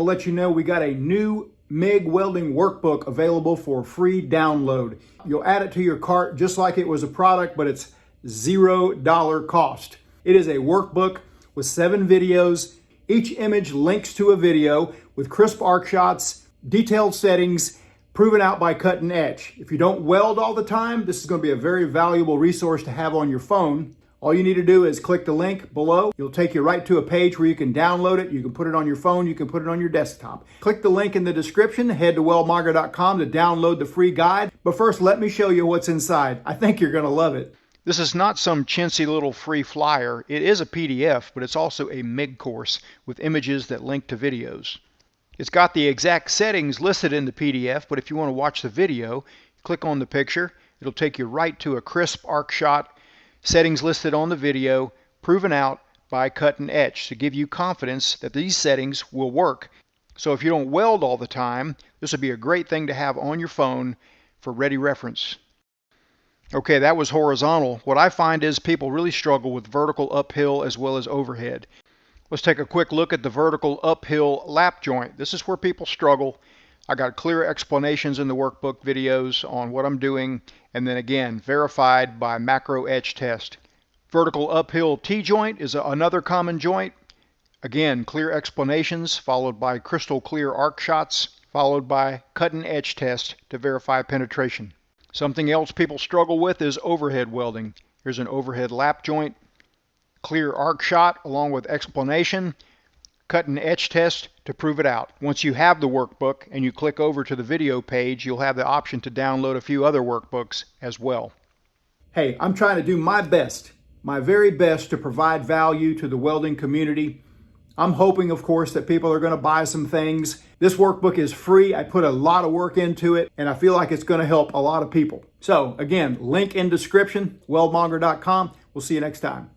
I'll let you know we got a new MIG welding workbook available for free download. You'll add it to your cart just like it was a product, but it's $0 cost. It is a workbook with 7 videos. Each image links to a video with crisp arc shots, detailed settings, proven out by cut and etch. If you don't weld all the time, this is going to be a very valuable resource to have on your phone. All you need to do is click the link below. It'll take you right to a page where you can download it. You can put it on your phone. You can put it on your desktop. Click the link in the description. Head to weldmonger.com to download the free guide. But first, let me show you what's inside. I think you're going to love it. This is not some chintzy little free flyer. It is a PDF, but it's also a MIG course with images that link to videos. It's got the exact settings listed in the PDF, but if you want to watch the video, click on the picture. It'll take you right to a crisp arc shot, settings listed on the video, proven out by cut and etch to give you confidence that these settings will work. So if you don't weld all the time, this would be a great thing to have on your phone for ready reference. Okay, that was horizontal. What I find is people really struggle with vertical uphill as well as overhead. Let's take a quick look at the vertical uphill lap joint. This is where people struggle. I got clear explanations in the workbook videos on what I'm doing, and then again, verified by macro etch test. Vertical uphill T-joint is another common joint. Again, clear explanations followed by crystal clear arc shots, followed by cut and etch test to verify penetration. Something else people struggle with is overhead welding. Here's an overhead lap joint, clear arc shot along with explanation, cut and etch test to prove it out. Once you have the workbook and you click over to the video page, you'll have the option to download a few other workbooks as well. Hey, I'm trying to do my best, my very best to provide value to the welding community. I'm hoping, of course, that people are going to buy some things. This workbook is free. I put a lot of work into it, and I feel like it's going to help a lot of people. So again, link in description, weldmonger.com. We'll see you next time.